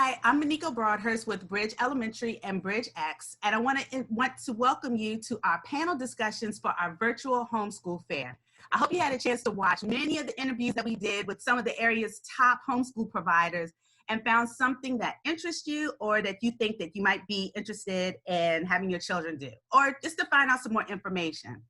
Hi, I'm Maniko Broadhurst with Bridge Elementary and Bridge X, and I want to welcome you to our panel discussions for our virtual homeschool fair. I hope you had a chance to watch many of the interviews that we did with some of the area's top homeschool providers and found something that interests you or that you think that you might be interested in having your children do, or just to find out some more information.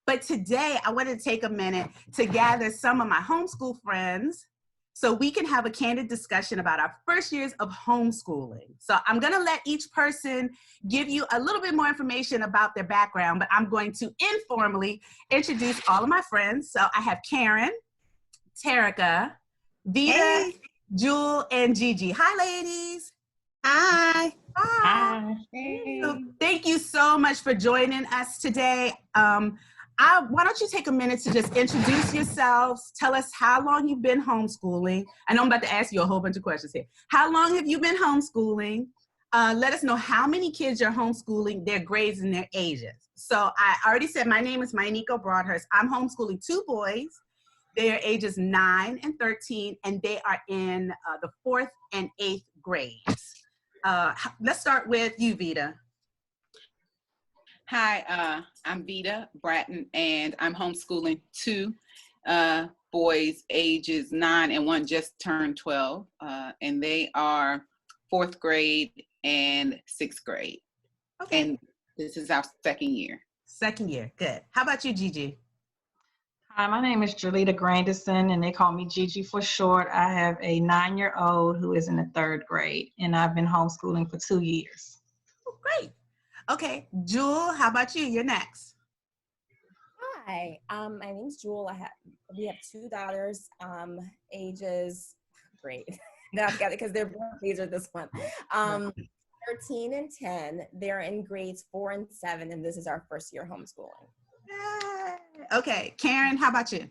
But today, I wanted to take a minute to gather some of my homeschool friends so we can have a candid discussion about our first years of homeschooling. So I'm gonna let each person give you a little bit more information about their background, but I'm going to informally introduce all of my friends. So I have Karen, Terica, Vita, hey, Jewel, and Gigi. Hi, ladies. Hi. Hi. Hey. So thank you so much for joining us today. Why don't you take a minute to just introduce yourselves, tell us how long you've been homeschooling. I know I'm about to ask you a whole bunch of questions here. How long have you been homeschooling? Let us know how many kids you're homeschooling, their grades and their ages. So I already said my name is Maniko Broadhurst. I'm homeschooling 2 boys. Their ages 9 and 13, and they are in the 4th and 8th grades. Let's start with you, Vita. Hi, I'm Vita Bratton, and I'm homeschooling 2 boys, ages 9 and 1 just turned 12, and they are 4th grade and 6th grade. Okay. And this is our 2nd year. 2nd year, good. How about you, Gigi? Hi, my name is Julita Grandison, and they call me Gigi for short. I have a 9-year-old who is in the 3rd grade, and I've been homeschooling for 2 years. Oh, great. Okay, Jewel, how about you? You're next. Hi, my name's Jewel. We have 2 daughters, ages, great. Now I've got it because their birthdays are this month. 13 and 10. They're in grades 4 and 7, and this is our first year homeschooling. Yay. Okay, Karen, how about you?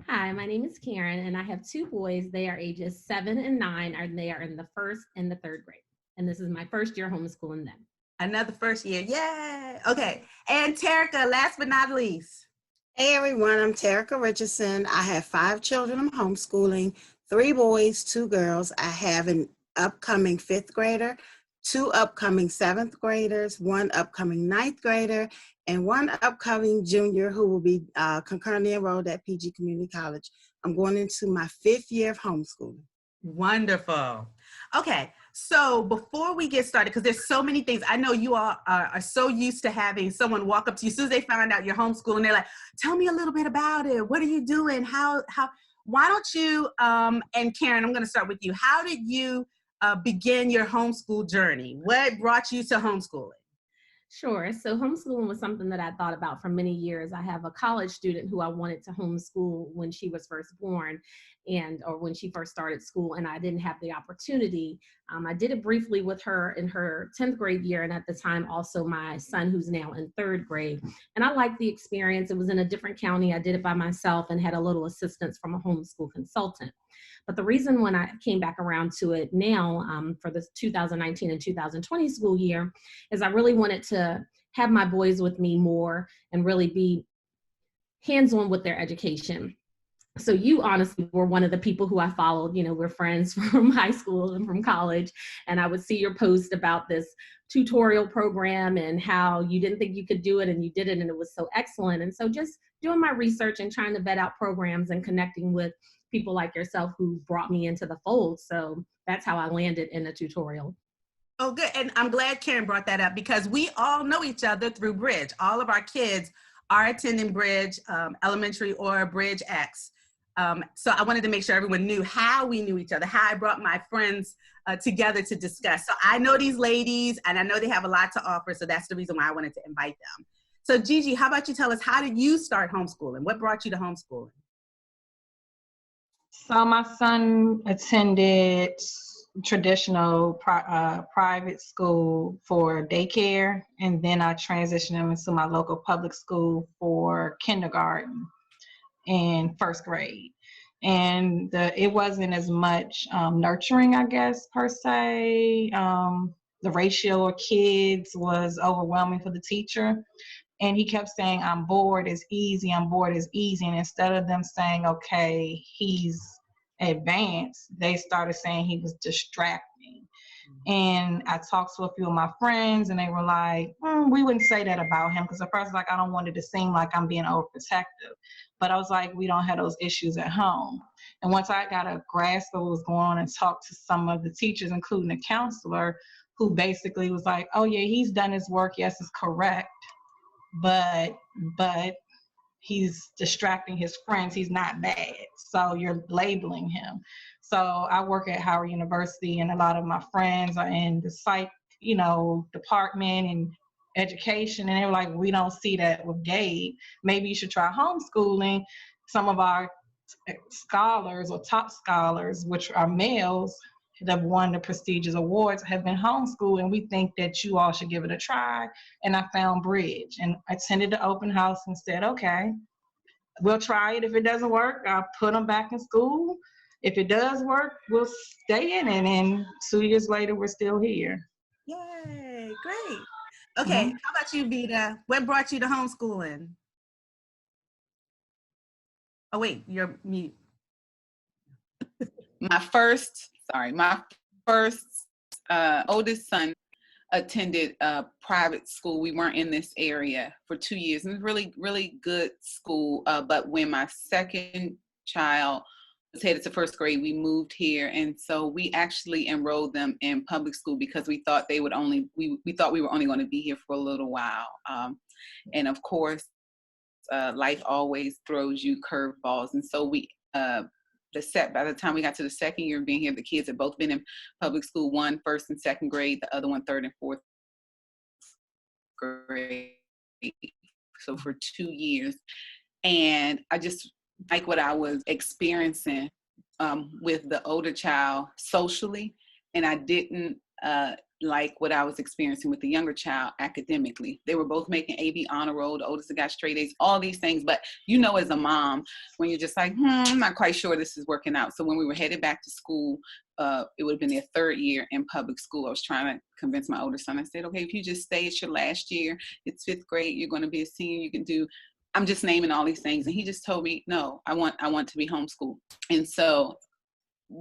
Hi, my name is Karen, and I have 2 boys. They are ages 7 and 9, and they are in the 1st and the 3rd grade. And this is my first year homeschooling them. Another first year, yay! Okay, and Terica, last but not least. Hey everyone, I'm Terica Richardson. I have 5 children I'm homeschooling, 3 boys, 2 girls. I have an upcoming 5th grader, 2 upcoming 7th graders, 1 upcoming 9th grader, and 1 upcoming junior who will be concurrently enrolled at PG Community College. I'm going into my 5th year of homeschooling. Wonderful. Okay, so before we get started, because there's so many things, I know you all are so used to having someone walk up to you as soon as they find out you're homeschooling, they're like, tell me a little bit about it. What are you doing? Why don't you, and Karen, I'm gonna start with you. How did you begin your homeschool journey? What brought you to homeschooling? Sure. So homeschooling was something that I thought about for many years. I have a college student who I wanted to homeschool when she was first born or when she first started school, and I didn't have the opportunity. I did it briefly with her in her 10th grade year, and at the time also my son who's now in 3rd grade. And I liked the experience. It was in a different county. I did it by myself and had a little assistance from a homeschool consultant. But the reason when I came back around to it now for the 2019 and 2020 school year is I really wanted to have my boys with me more and really be hands-on with their education. So you honestly were one of the people who I followed. You know, we're friends from high school and from college, and I would see your post about this tutorial program and how you didn't think you could do it and you did it and it was so excellent. And so just doing my research and trying to vet out programs and connecting with people like yourself who brought me into the fold. So that's how I landed in a tutorial. Oh, good. And I'm glad Karen brought that up because we all know each other through Bridge. All of our kids are attending Bridge Elementary or Bridge X. So I wanted to make sure everyone knew how we knew each other, how I brought my friends together to discuss. So I know these ladies and I know they have a lot to offer. So that's the reason why I wanted to invite them. So Gigi, how about you tell us, how did you start homeschooling? What brought you to homeschooling? So my son attended traditional private school for daycare, and then I transitioned him into my local public school for kindergarten and 1st grade. And it wasn't as much nurturing, I guess, per se. The ratio of kids was overwhelming for the teacher. And he kept saying, I'm bored, it's easy, I'm bored, it's easy. And instead of them saying, okay, he's advanced, they started saying he was distracting. And I talked to a few of my friends, and they were like, we wouldn't say that about him, because at first, like, I don't want it to seem like I'm being overprotective. But I was like, we don't have those issues at home. And once I got a grasp of what was going on and talked to some of the teachers, including the counselor, who basically was like, oh yeah, he's done his work, yes, it's correct, but he's distracting his friends, he's not bad, so you're labeling him. So I work at Howard University, and a lot of my friends are in the psych, department and education, and they were like, we don't see that with Gabe. Maybe you should try homeschooling. Some of our scholars or top scholars, which are males, that have won the prestigious awards, have been homeschooled, and we think that you all should give it a try. And I found Bridge, and I attended the open house and said, okay, we'll try it. If it doesn't work, I'll put them back in school. If it does work, we'll stay in it. And 2 years later, we're still here. Yay, great. Okay, How about you, Vita? What brought you to homeschooling? Oh, wait, you're mute. My first oldest son attended a private school. We weren't in this area for 2 years, and it was really, really good school. But when my second child was headed to first grade, we moved here, and so we actually enrolled them in public school because we thought we were only going to be here for a little while. And of course, life always throws you curveballs, and so by the time we got to the second year of being here, the kids had both been in public school, one first and second grade, the other one third and fourth grade. So for 2 years. And I just like what I was experiencing with the older child socially, and I didn't like what I was experiencing with the younger child academically. They were both making AB honor roll, the oldest got straight A's, all these things. But as a mom, when you're just like, I'm not quite sure this is working out. So when we were headed back to school, it would have been their third year in public school. I was trying to convince my older son. I said, okay, if you just stay, it's your last year, it's fifth grade, you're going to be a senior, you can do, I'm just naming all these things. And he just told me, no, I want to be homeschooled. And so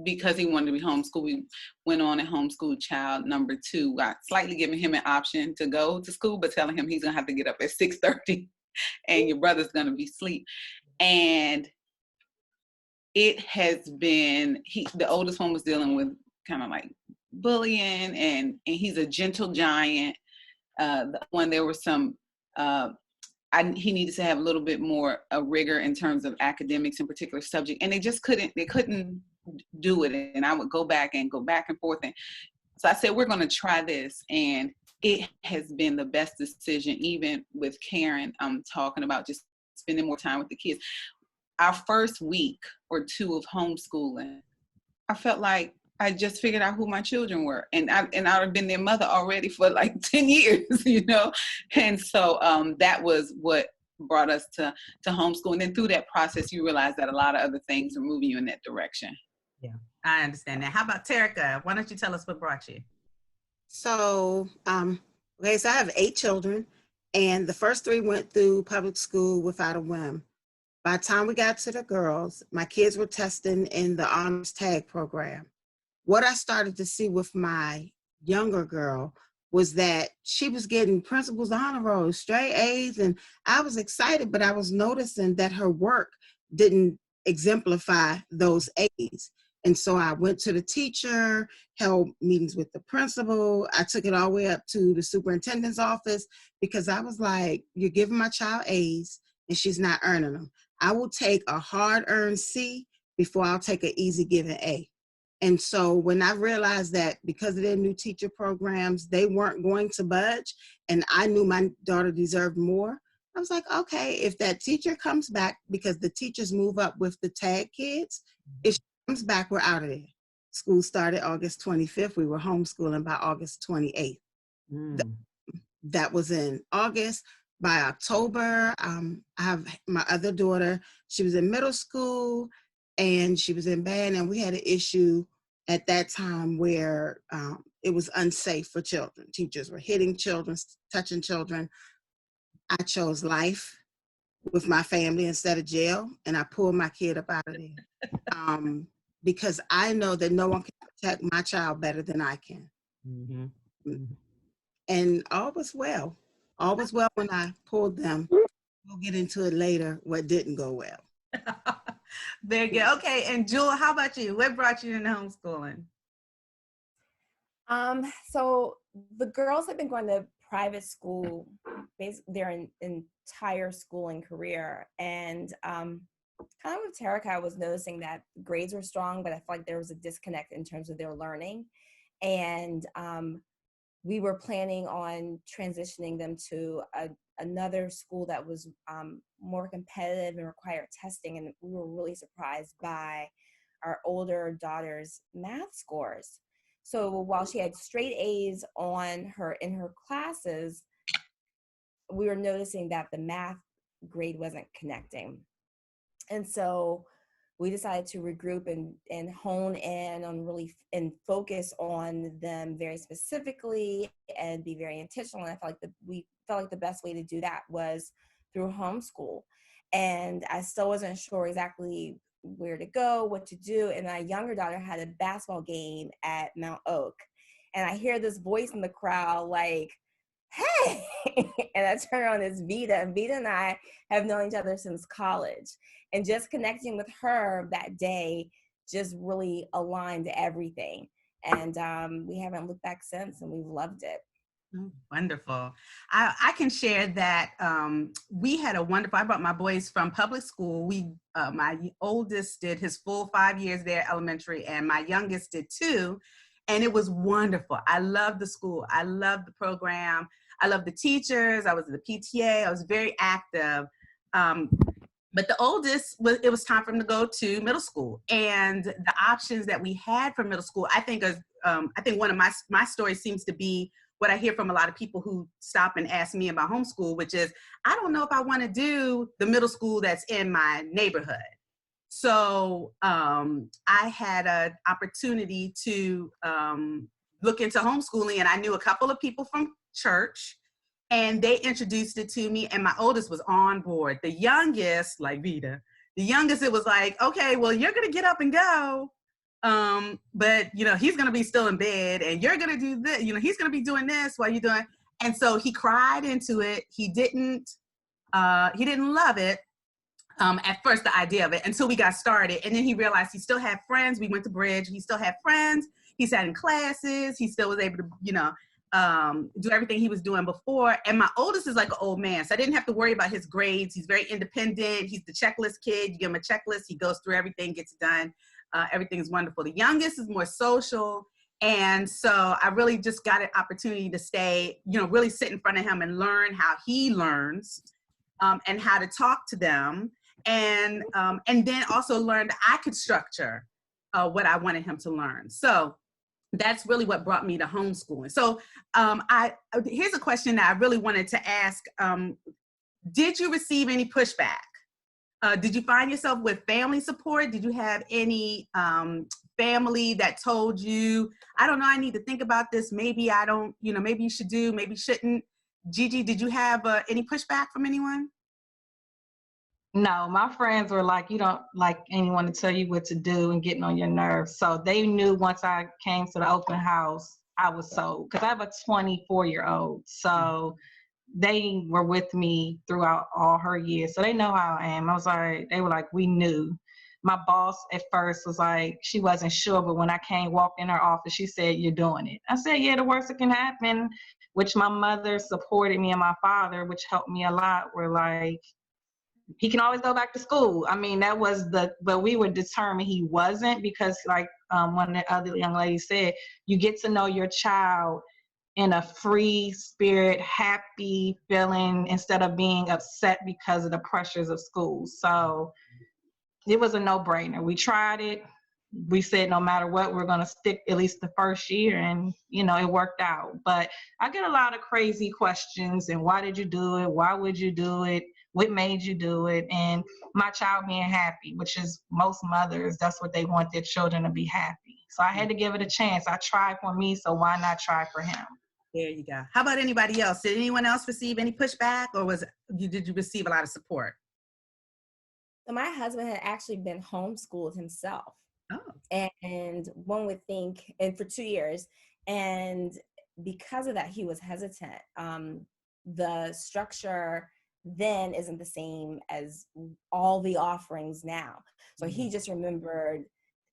because he wanted to be homeschooled, we went on and homeschooled child number 2. Got slightly giving him an option to go to school, but telling him he's gonna have to get up at 6:30 and your brother's gonna be asleep. And it has been, the oldest one was dealing with kind of like bullying, and he's a gentle giant. The one, there were some, he needed to have a little bit more rigor in terms of academics in particular subject, and they couldn't do it. And I would go back and forth. And so I said, we're going to try this. And it has been the best decision, even with Karen, talking about just spending more time with the kids. Our first week or 2 of homeschooling, I felt like I just figured out who my children were. And I'd have been their mother already for like 10 years, And so that was what brought us to homeschool. And then through that process, you realize that a lot of other things are moving you in that direction. Yeah, I understand that. How about Terica? Why don't you tell us what brought you? So, so I have 8 children, and the first 3 went through public school without a whim. By the time we got to the girls, my kids were testing in the honors tag program. What I started to see with my younger girl was that she was getting principal's honor rolls, straight A's, and I was excited, but I was noticing that her work didn't exemplify those A's. And so I went to the teacher, held meetings with the principal. I took it all the way up to the superintendent's office, because I was like, you're giving my child A's and she's not earning them. I will take a hard-earned C before I'll take an easy given A. And so when I realized that because of their new teacher programs, they weren't going to budge, and I knew my daughter deserved more, I was like, okay, if that teacher comes back, because the teachers move up with the tag kids, if she comes back, we're out of there. School started August 25th. We were homeschooling by August 28th. That was in August. By October, I have my other daughter. She was in middle school and she was in band, and we had an issue at that time where it was unsafe for children. Teachers were hitting children, touching children. I chose life with my family instead of jail, and I pulled my kid up out of there. because I know that no one can protect my child better than I can. Mm-hmm. Mm-hmm. And all was well. All was well when I pulled them. We'll get into it later, what didn't go well. Very good. Okay, and Jewel, how about you? What brought you into homeschooling? So the girls have been going to private school basically their entire schooling career. And kind of with Terica, I was noticing that grades were strong, but I felt like there was a disconnect in terms of their learning. And we were planning on transitioning them to another school that was more competitive and required testing. And we were really surprised by our older daughter's math scores. So while she had straight A's in her classes, we were noticing that the math grade wasn't connecting. And so we decided to regroup and hone in on really and focus on them very specifically and be very intentional. And I felt like we felt like the best way to do that was through homeschool. And I still wasn't sure exactly where to go, what to do. And my younger daughter had a basketball game at Mount Oak. And I hear this voice in the crowd like, hey, and I turn on this Vita, and Vita and I have known each other since college. And just connecting with her that day just really aligned everything. And we haven't looked back since, and we've loved it. Oh, wonderful. I can share that we had a wonderful, I brought my boys from public school. My oldest did his full 5 years there, elementary, and my youngest did 2. And it was wonderful. I loved the school. I loved the program. I loved the teachers. I was in the PTA. I was very active. But the oldest, it was time for him to go to middle school. And the options that we had for middle school, I think one of my stories seems to be what I hear from a lot of people who stop and ask me about homeschool, which is, I don't know if I want to do the middle school that's in my neighborhood. So I had an opportunity to look into homeschooling, and I knew a couple of people from church, and they introduced it to me, and my oldest was on board. The youngest, like Vita, it was like, okay, well, you're going to get up and go. But he's going to be still in bed, and you're going to do this, he's going to be doing this while you're doing. And so he cried into it. He didn't love it. At first, the idea of it, until we got started. And then he realized he still had friends. We went to Bridge. He still had friends. He sat in classes. He still was able to, do everything he was doing before. And my oldest is like an old man, so I didn't have to worry about his grades. He's very independent. He's the checklist kid. You give him a checklist. He goes through everything, gets it done. Everything's wonderful. The youngest is more social. And so I really just got an opportunity to stay, really sit in front of him and learn how he learns and how to talk to them. And then also learned I could structure what I wanted him to learn. So that's really what brought me to homeschooling. So here's a question that I really wanted to ask. Did you receive any pushback? Did you find yourself with family support? Did you have any family that told you, I don't know, I need to think about this. Maybe I don't, maybe you should do, maybe shouldn't. Gigi, did you have any pushback from anyone? No, my friends were like, you don't like anyone to tell you what to do and getting on your nerves. So they knew once I came to the open house, I was sold, because I have a 24-year-old. So they were with me throughout all her years. So they know how I am. They were like, we knew. My boss at first was like, she wasn't sure, but when I walked in her office, she said, you're doing it. I said, yeah, the worst that can happen, which my mother supported me, and my father, which helped me a lot, were like, he can always go back to school. I mean, but we were determined he wasn't, because like one of the other young ladies said, you get to know your child in a free spirit, happy feeling, instead of being upset because of the pressures of school. So it was a no-brainer. We tried it. We said no matter what, we're going to stick at least the first year, and it worked out. But I get a lot of crazy questions, and why did you do it? Why would you do it? What made you do it? And my child being happy, which is most mothers, that's what they want their children to be happy. So I had to give it a chance. I tried for me, so why not try for him? There you go. How about anybody else? Did anyone else receive any pushback, or did you receive a lot of support? So my husband had actually been homeschooled himself. And one would think, and for 2 years, and because of that, he was hesitant. The structure then isn't the same as all the offerings now. So he just remembered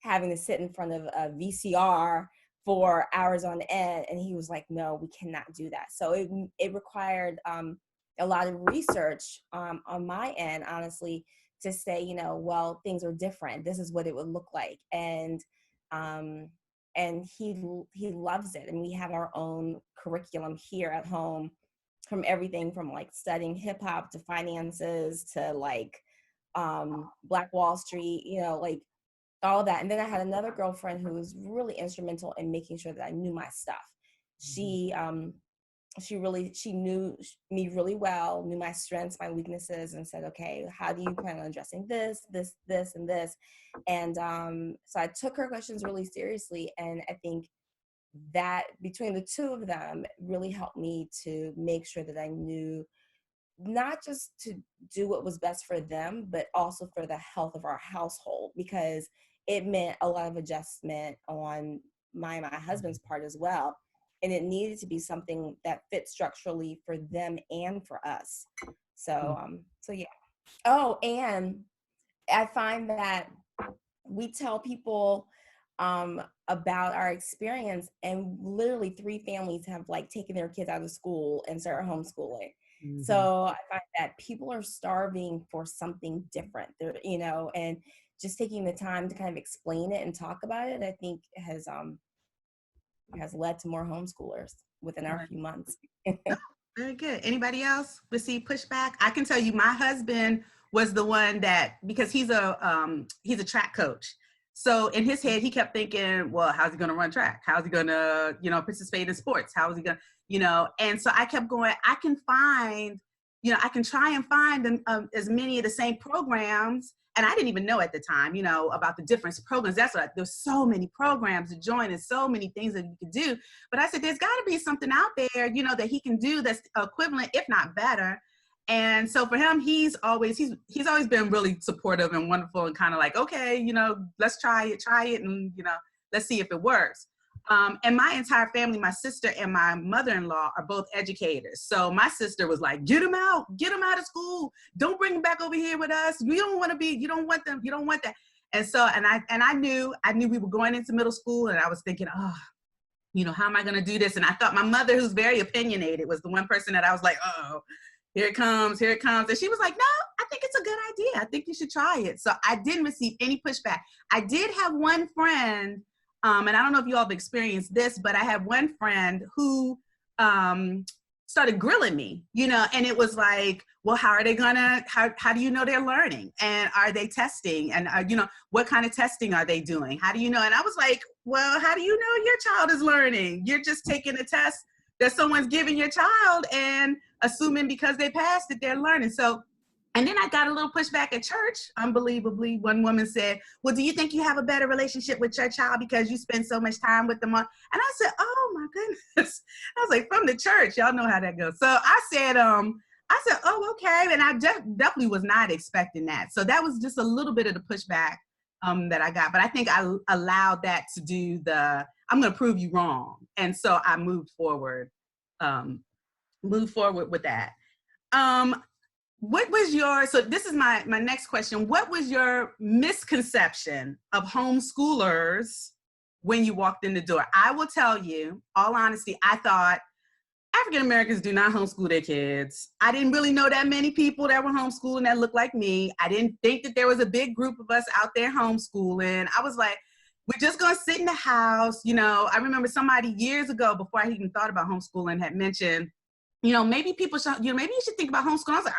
having to sit in front of a VCR for hours on end, and he was like, no, we cannot do that. So it required a lot of research on my end, honestly, to say, you know, well, things are different. This is what it would look like. And he loves it. And we have our own curriculum here at home, from everything from like studying hip hop to finances to like Black Wall Street, you know, like all of that. And then I had another girlfriend who was really instrumental in making sure that I knew my stuff. She knew me really well, knew my strengths, my weaknesses, and said, okay, how do you plan on addressing this, and this? And so I took her questions really seriously. And I think that between the two of them really helped me to make sure that I knew not just to do what was best for them, but also for the health of our household, because it meant a lot of adjustment on my husband's part as well. And it needed to be something that fit structurally for them and for us. So yeah. Oh, and I find that we tell people about our experience, and literally 3 families have like taken their kids out of school and started homeschooling. So I find that people are starving for something different. They're, you know, and just taking the time to kind of explain it and talk about it, I think has led to more homeschoolers within our few months. Very good. Anybody else receive pushback? I can tell you, my husband was the one that, because he's a track coach. So in his head, he kept thinking, well, how's he going to run track? How's he going to, you know, participate in sports? How is he going to, you know? And so I kept going, I can try and find as many of the same programs. And I didn't even know at the time, you know, about the different programs. That's what, there's so many programs to join and so many things that you can do. But I said, there's got to be something out there, you know, that he can do that's equivalent, if not better. And so for him, he's always been really supportive and wonderful, and kind of like, okay, you know, let's try it. And, you know, let's see if it works. And my entire family, my sister and my mother-in-law are both educators. So my sister was like, get them out of school. Don't bring them back over here with us. You don't want that. And so, and I knew we were going into middle school, and I was thinking, oh, you know, how am I going to do this? And I thought my mother, who's very opinionated, was the one person that I was like, oh, here it comes. And she was like, no, I think it's a good idea. I think you should try it. So I didn't receive any pushback. I did have one friend, and I don't know if you all have experienced this, but I had one friend who started grilling me, you know, and it was like, well, how do you know they're learning? And are they testing? And, you know, what kind of testing are they doing? How do you know? And I was like, well, how do you know your child is learning? You're just taking a test that someone's giving your child and assuming because they passed it, they're learning. So, and then I got a little pushback at church. Unbelievably, one woman said, well, do you think you have a better relationship with your child because you spend so much time with them? And I said, oh my goodness. I was like, from the church, y'all know how that goes. So I said, oh, okay. And I definitely was not expecting that. So that was just a little bit of the pushback that I got. But I think I allowed that to do I'm going to prove you wrong. And so I moved forward with that. So this is my next question. What was your misconception of homeschoolers when you walked in the door? I will tell you, all honesty, I thought African Americans do not homeschool their kids. I didn't really know that many people that were homeschooling that looked like me. I didn't think that there was a big group of us out there homeschooling. I was like, we're just going to sit in the house. You know, I remember somebody years ago, before I even thought about homeschooling, had mentioned, you know, maybe people should, you know, maybe you should think about homeschooling. I was like,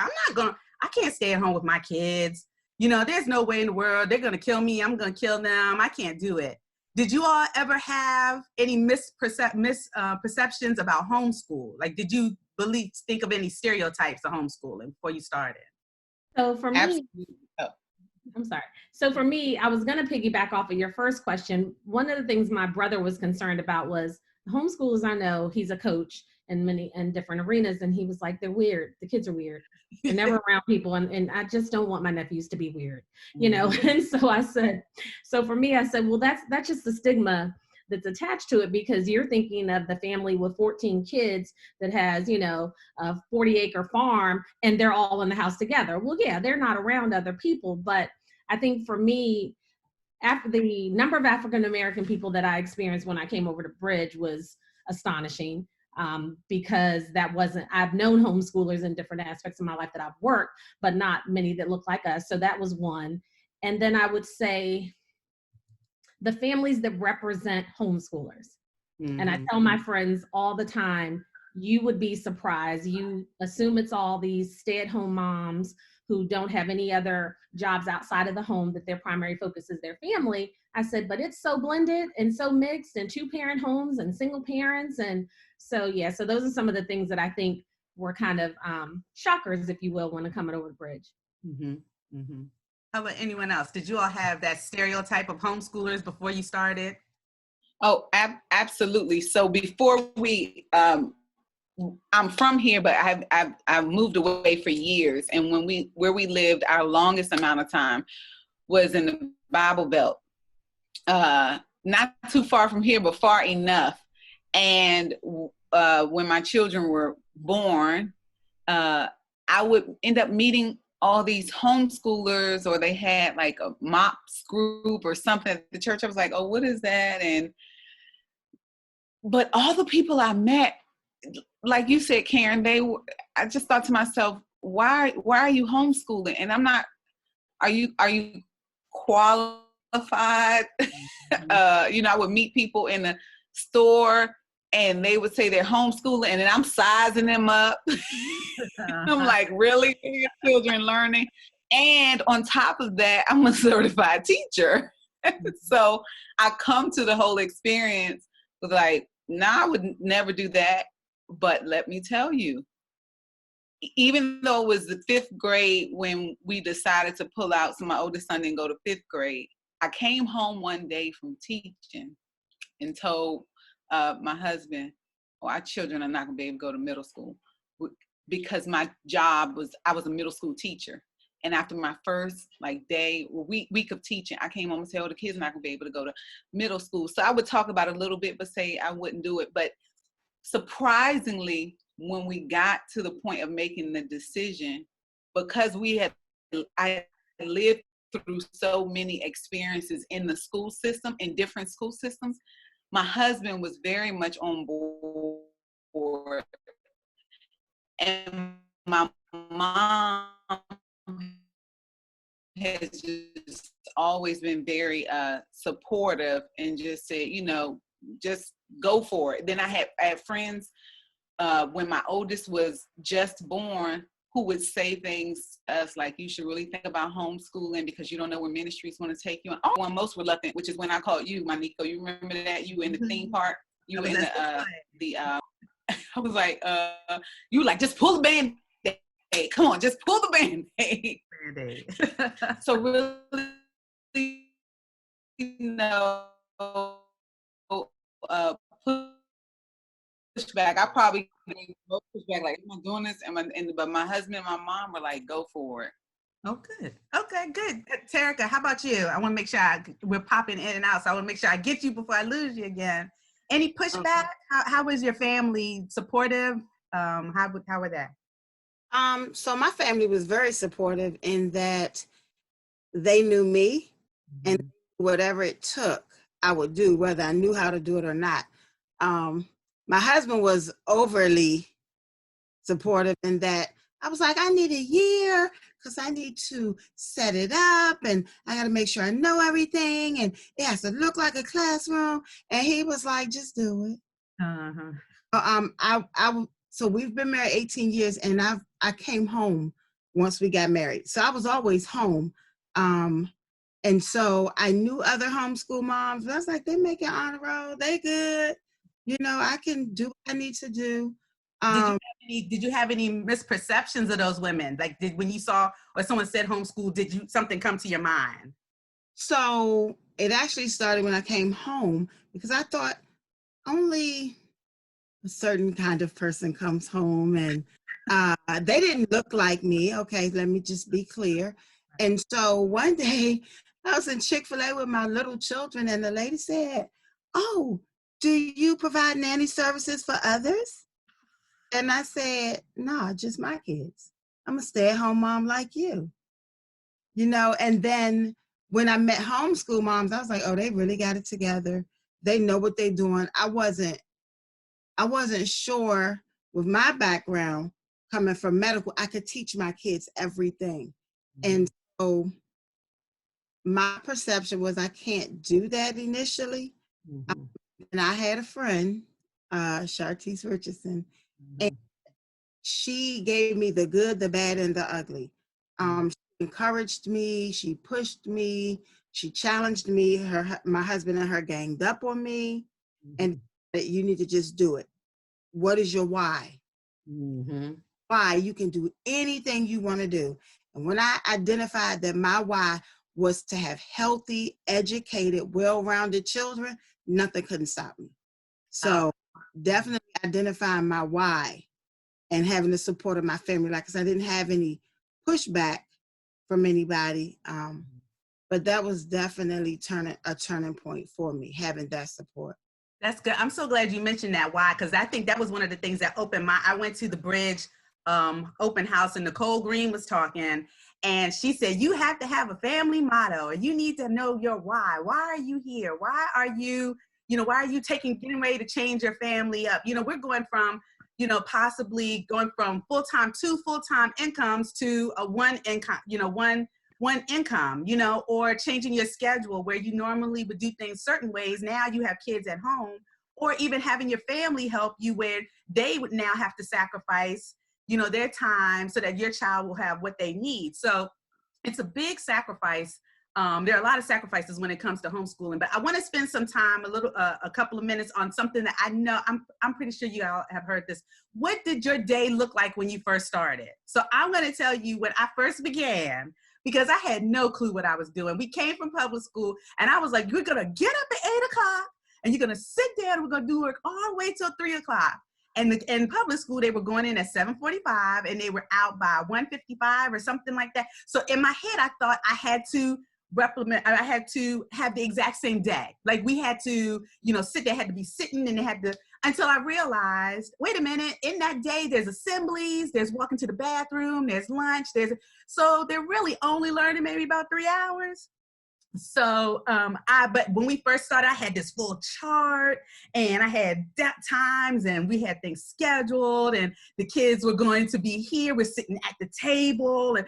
I can't stay at home with my kids. You know, there's no way in the world. They're going to kill me. I'm going to kill them. I can't do it. Did you all ever have any misperceptions about homeschool? Like, did you think of any stereotypes of homeschooling before you started? So for me, Absolutely. Oh. I'm sorry. So for me, I was going to piggyback off of your first question. One of the things my brother was concerned about was homeschoolers. I know he's a coach in many different arenas, and he was like, they're weird. The kids are weird. and never around people. And I just don't want my nephews to be weird, you know? And so I said, so for me, I said, well, that's just the stigma that's attached to it, because you're thinking of the family with 14 kids that has, you know, a 40-acre farm and they're all in the house together. Well, yeah, they're not around other people. But I think for me, after the number of African-American people that I experienced when I came over to Bridge was astonishing. Because that wasn't, I've known homeschoolers in different aspects of my life that I've worked, but not many that look like us. So that was one. And then I would say the families that represent homeschoolers. And I tell my friends all the time, you would be surprised. You assume it's all these stay-at-home moms who don't have any other jobs outside of the home, that their primary focus is their family. I said, but it's so blended and so mixed, and 2-parent homes and single parents. And so, yeah, so those are some of the things that I think were kind of shockers, if you will, when coming over the Bridge. How about anyone else? Did you all have that stereotype of homeschoolers before you started? Oh, absolutely. So before we, I'm from here, but I've moved away for years. And where we lived, our longest amount of time was in the Bible Belt. Not too far from here, but far enough. And when my children were born, I would end up meeting all these homeschoolers, or they had like a MOPS group or something at the church. I was like, oh, what is that? But all the people I met, like you said, Karen, I just thought to myself, why are you homeschooling? And I'm not, are you qualified? You know, I would meet people in the store and they would say they're homeschooling, and then I'm sizing them up. I'm like, really? Your children learning? And on top of that, I'm a certified teacher. So I come to the whole experience with like, nah, I would never do that. But let me tell you, even though it was the 5th grade when we decided to pull out, so my oldest son didn't go to 5th grade, I came home one day from teaching and told my husband, oh, our children are not going to be able to go to middle school, because my job was, I was a middle school teacher. And after my first week of teaching, I came home and said, oh, the kids are not going to be able to go to middle school. So I would talk about it a little bit, but say I wouldn't do it. But surprisingly, when we got to the point of making the decision, because I lived through so many experiences in the school system, in different school systems, my husband was very much on board. And my mom has just always been very supportive and just said, you know, just go for it. Then I had friends when my oldest was just born who would say things to us like, you should really think about homeschooling because you don't know where ministry is going to take you. And I'm most reluctant, which is when I called you, Maniko. You remember that? You were in the theme park. You were in I was like, you were like, just pull the Band-Aid. Come on, just pull the Band-Aid. So really, you know, pushback. I probably gave no pushback, like, am I doing this? But my husband and my mom were like, go for it. Oh, good. Okay, good. Terica, how about you? I want to make sure we're popping in and out, so I want to make sure I get you before I lose you again. Any pushback? Okay. How was your family supportive? How were that? So my family was very supportive in that they knew me, and whatever it took, I would do, whether I knew how to do it or not. My husband was overly supportive in that I was like, I need a year because I need to set it up and I got to make sure I know everything and it has to look like a classroom. And he was like, just do it. So we've been married 18 years and I came home once we got married. So I was always home. And so I knew other homeschool moms, but I was like, they make it on the road. They good. You know, I can do what I need to do. Did you have any misperceptions of those women? Like, when you saw or someone said homeschool, something come to your mind? So it actually started when I came home because I thought only a certain kind of person comes home and They didn't look like me. Okay, let me just be clear. And so one day I was in Chick-fil-A with my little children, and the lady said, "Oh, do you provide nanny services for others?" And I said, "No, just my kids. I'm a stay-at-home mom like you." And then when I met homeschool moms, I was like, oh, they really got it together. They know what they're doing. I wasn't sure with my background coming from medical, I could teach my kids everything. And so my perception was I can't do that initially. And I had a friend, Chartice Richardson, and she gave me the good, the bad, and the ugly. She encouraged me, she pushed me, she challenged me. My husband and her ganged up on me, and you need to just do it. What is your why? Why? You can do anything you want to do. And when I identified that my why was to have healthy, educated, well-rounded children, nothing couldn't stop me. So definitely identifying my why and having the support of my family. Like I said, I didn't have any pushback from anybody, but that was definitely a turning point for me, having that support. That's good. I'm so glad you mentioned that. Why? Because I think that was one of the things that opened I went to the Bridge open house, and Nicole Green was talking, and she said, you have to have a family motto, and you need to know your why. Why are you here? Why are you getting ready to change your family up? We're going from, possibly going from two full-time incomes to a one income, one income, or changing your schedule where you normally would do things certain ways. Now you have kids at home, or even having your family help you where they would now have to sacrifice, their time so that your child will have what they need. So it's a big sacrifice. There are a lot of sacrifices when it comes to homeschooling, but I want to spend some time, a couple of minutes on something that I know, I'm pretty sure you all have heard this. What did your day look like when you first started? So I'm going to tell you when I first began, because I had no clue what I was doing. We came from public school, and I was like, you're going to get up at 8 o'clock, and you're going to sit down, and we're going to do work all the way till 3 o'clock. And in public school, they were going in at 7:45, and they were out by 1:55 or something like that. So in my head, I thought I had to I had to have the exact same day. Like we had to, sit there, had to be sitting, and they had to, until I realized, wait a minute, in that day, there's assemblies, there's walking to the bathroom, there's lunch, so they're really only learning maybe about 3 hours. So, but when we first started, I had this full chart, and I had times, and we had things scheduled, and the kids were going to be here. We're sitting at the table, and,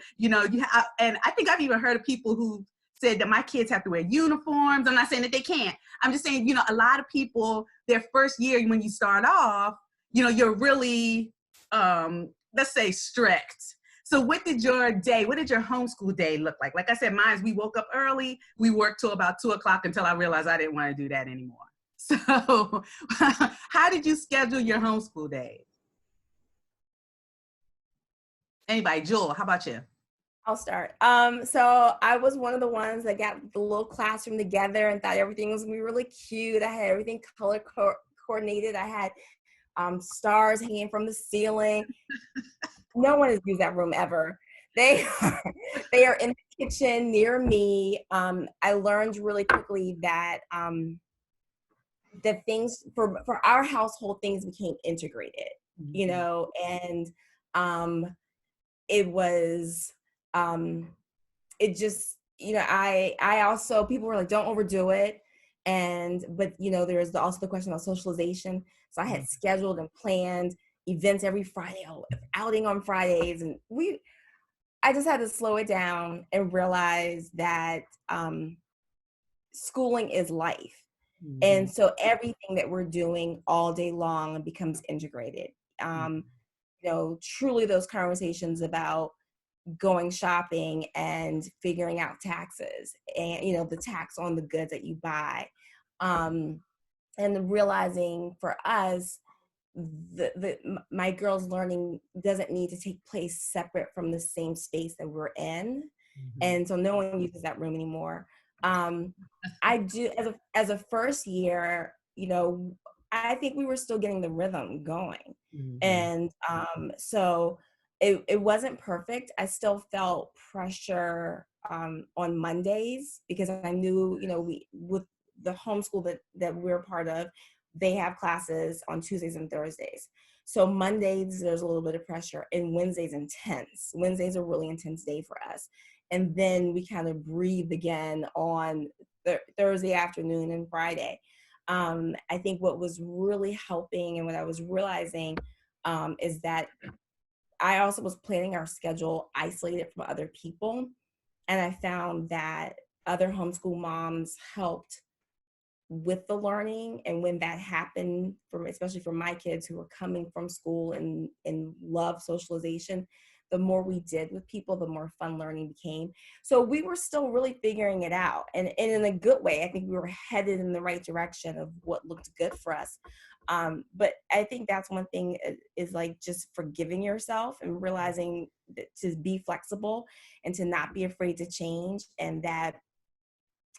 and I think I've even heard of people who said that my kids have to wear uniforms. I'm not saying that they can't. I'm just saying, a lot of people, their first year when you start off, you're really, let's say, strict. So what did your homeschool day look like? Like I said, we woke up early. We worked till about 2 o'clock until I realized I didn't want to do that anymore. So how did you schedule your homeschool days? Anybody? Jewel, how about you? I'll start. So I was one of the ones that got the little classroom together and thought everything was gonna be really cute. I had everything color coordinated. I had stars hanging from the ceiling. No one has used that room ever. They are in the kitchen near me. I learned really quickly that the things for our household, things became integrated, and it was it just, I also, people were like, don't overdo it. But there's also the question of socialization. So I had scheduled and planned events every Friday, outing on Fridays. And I just had to slow it down and realize that schooling is life. And so everything that we're doing all day long becomes integrated. Truly those conversations about going shopping and figuring out taxes and, the tax on the goods that you buy. And realizing for us, my girls' learning doesn't need to take place separate from the same space that we're in. And so no one uses that room anymore. I do, as a first year, I think we were still getting the rhythm going. And so it wasn't perfect. I still felt pressure on Mondays because I knew, we with the homeschool that we're part of, they have classes on Tuesdays and Thursdays. So Mondays, there's a little bit of pressure, and Wednesdays intense. Wednesdays are a really intense day for us. And then we kind of breathe again on Thursday afternoon and Friday. I think what was really helping and what I was realizing is that I also was planning our schedule isolated from other people. And I found that other homeschool moms helped with the learning. And when that happened, especially for my kids who were coming from school and love socialization, the more we did with people, the more fun learning became. So we were still really figuring it out. And in a good way, I think we were headed in the right direction of what looked good for us. But I think that's one thing is like just forgiving yourself and realizing to be flexible and to not be afraid to change. And that,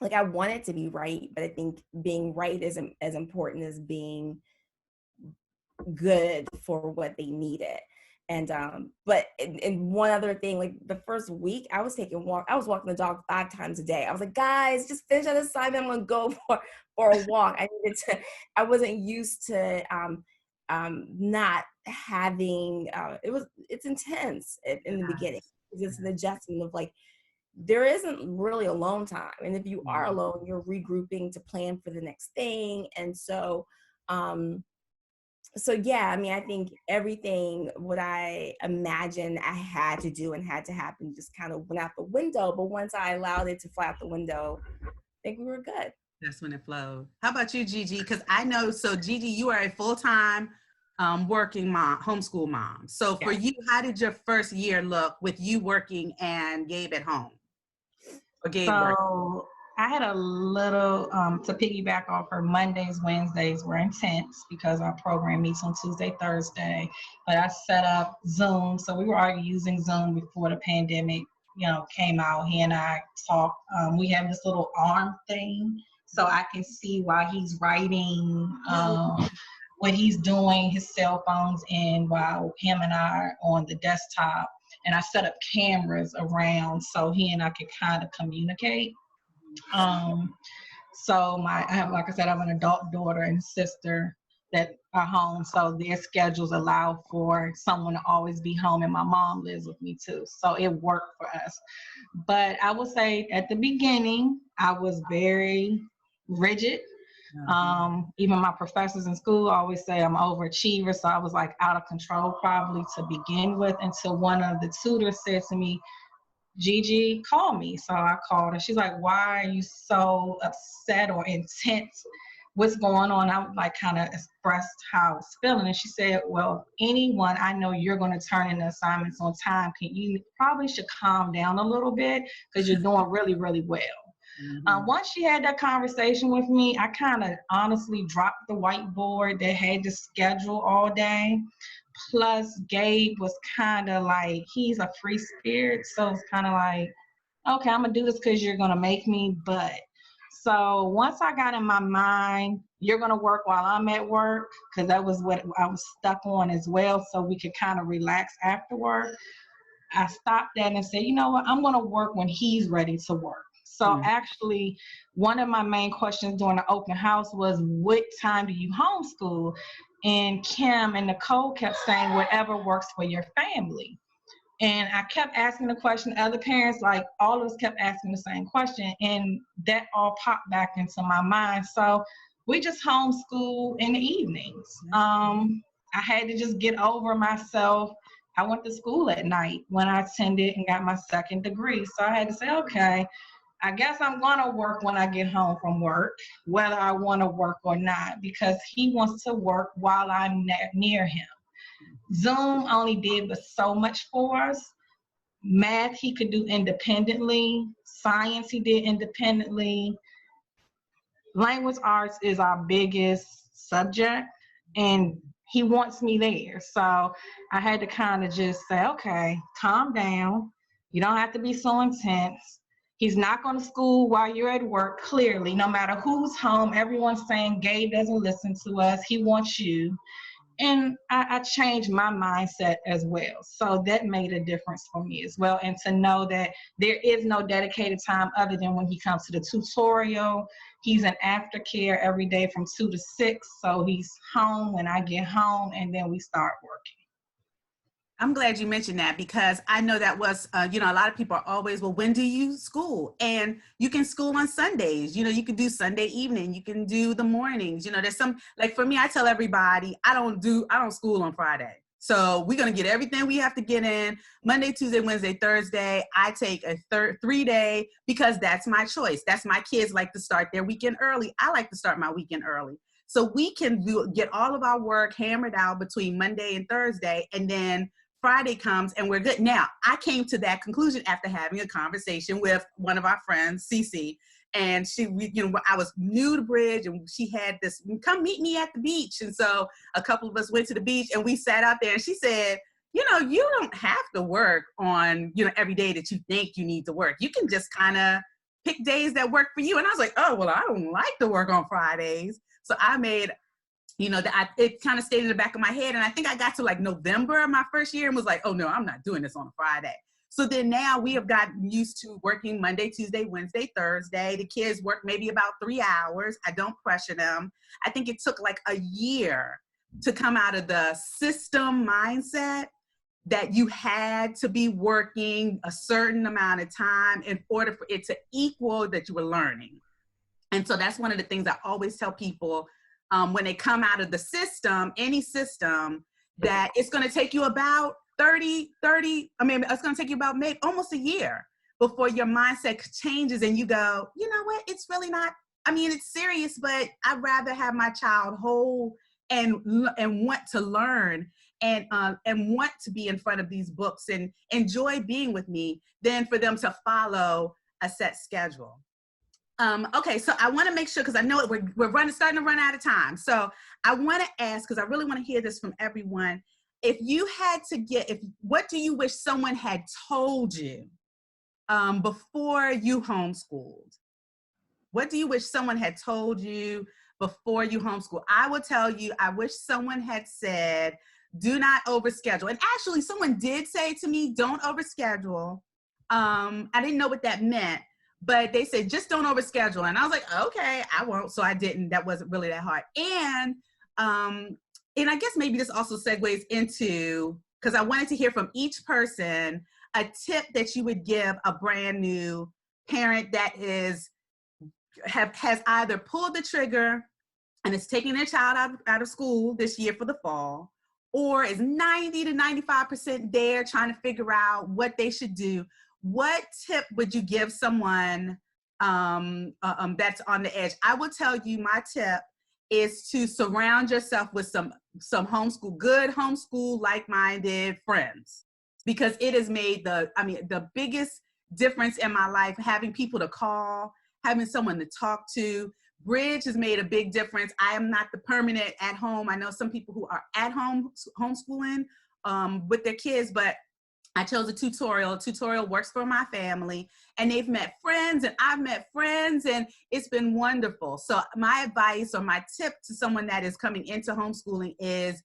like, I want it to be right, but I think being right isn't as important as being good for what they needed. And but one other thing, like the first week I was walking the dog 5 times a day. I was like, guys, just finish that assignment, I'm gonna go for a walk. I wasn't used to not having it's intense in the beginning. It's an adjustment of like, there isn't really alone time. And if you are alone, you're regrouping to plan for the next thing. And so, yeah, I mean, I think everything what I imagined I had to do and had to happen just kind of went out the window. But once I allowed it to fly out the window, I think we were good. That's when it flowed. How about you, Gigi? Because I know, so Gigi, you are a full-time working mom, homeschool mom. So for you, how did your first year look with you working and Gabe at home? Or Gabe working? I had a little, to piggyback off her, Mondays, Wednesdays were intense because our program meets on Tuesday, Thursday. But I set up Zoom. So we were already using Zoom before the pandemic, came out. He and I talked. We have this little arm thing, so I can see while he's writing, what he's doing, his cell phones in, while him and I are on the desktop. And I set up cameras around so he and I could kind of communicate. So I have an adult daughter and sister that are home, so their schedules allow for someone to always be home, and my mom lives with me too, so it worked for us. But I would say at the beginning I was very rigid. Even my professors in school always say I'm an overachiever, so I was like out of control probably to begin with, until one of the tutors said to me, Gigi, call me. So I called her. She's like, why are you so upset or intense? What's going on? I would like kind of expressed how I was feeling. And she said, well, anyone, I know you're going to turn in the assignments on time. You probably should calm down a little bit because you're doing really, really well. Once she had that conversation with me, I kind of honestly dropped the whiteboard that had the schedule all day. Plus, Gabe was kind of like, he's a free spirit. So it's kind of like, okay, I'm going to do this because you're going to make me. But so once I got in my mind, you're going to work while I'm at work, because that was what I was stuck on as well. So we could kind of relax after work. I stopped that and said, you know what, I'm going to work when he's ready to work. So actually, one of my main questions during the open house was, what time do you homeschool? And Kim and Nicole kept saying, whatever works for your family. And I kept asking the question, other parents, like all of us kept asking the same question, and that all popped back into my mind. So we just homeschool in the evenings. I had to just get over myself. I went to school at night when I attended and got my second degree. So I had to say, okay, I guess I'm going to work when I get home from work, whether I want to work or not, because he wants to work while I'm near him. Zoom only did but so much for us. Math he could do independently. Science he did independently. Language arts is our biggest subject, and he wants me there. So I had to kind of just say, okay, calm down. You don't have to be so intense. He's not going to school while you're at work, clearly. No matter who's home, everyone's saying Gabe doesn't listen to us. He wants you. And I changed my mindset as well. So that made a difference for me as well. And to know that there is no dedicated time other than when he comes to the tutorial. He's in aftercare every day from 2 to 6. So he's home when I get home, and then we start working. I'm glad you mentioned that, because I know that was, a lot of people are always, well, when do you school? And you can school on Sundays. You can do Sunday evening. You can do the mornings. There's some, like for me, I tell everybody, I don't school on Friday. So we're going to get everything we have to get in Monday, Tuesday, Wednesday, Thursday. I take a 3-day because that's my choice. That's my kids like to start their weekend early. I like to start my weekend early. So we can get all of our work hammered out between Monday and Thursday, and then Friday comes and we're good. Now, I came to that conclusion after having a conversation with one of our friends, Cece, and I was new to Bridge, and she had this, come meet me at the beach. And so a couple of us went to the beach and we sat out there, and she said, you don't have to work on, every day that you think you need to work. You can just kind of pick days that work for you. And I was like, oh, well, I don't like to work on Fridays. So I made it kind of stayed in the back of my head. And I think I got to like November of my first year and was like, oh no, I'm not doing this on a Friday. So then now we have gotten used to working Monday, Tuesday, Wednesday, Thursday. The kids work maybe about 3 hours. I don't pressure them. I think it took like a year to come out of the system mindset that you had to be working a certain amount of time in order for it to equal that you were learning. And so that's one of the things I always tell people, when they come out of the system, any system, that it's going to take you about it's going to take you about maybe almost a year before your mindset changes and you go, you know what, it's really not, it's serious, but I'd rather have my child whole and want to learn and want to be in front of these books and enjoy being with me than for them to follow a set schedule. Okay, so I want to make sure, because I know we're starting to run out of time. So I want to ask, because I really want to hear this from everyone. If you had to what do you wish someone had told you before you homeschooled? What do you wish someone had told you before you homeschool? I will tell you, I wish someone had said, do not overschedule. And actually, someone did say to me, don't overschedule. I didn't know what that meant. But they said, just don't overschedule. And I was like, okay, I won't. So I didn't. That wasn't really that hard. And I guess maybe this also segues into, because I wanted to hear from each person a tip that you would give a brand new parent that has either pulled the trigger and is taking their child out of school this year for the fall, or is 90 to 95% there trying to figure out what they should do. What tip would you give someone that's on the edge? I will tell you, my tip is to surround yourself with some good homeschool, like-minded friends, because it has made the biggest difference in my life, having people to call, having someone to talk to. Bridge has made a big difference. I am not the permanent at home. I know some people who are at home homeschooling with their kids, but I chose a tutorial. A tutorial works for my family, and they've met friends, and I've met friends, and it's been wonderful. So my advice or my tip to someone that is coming into homeschooling is,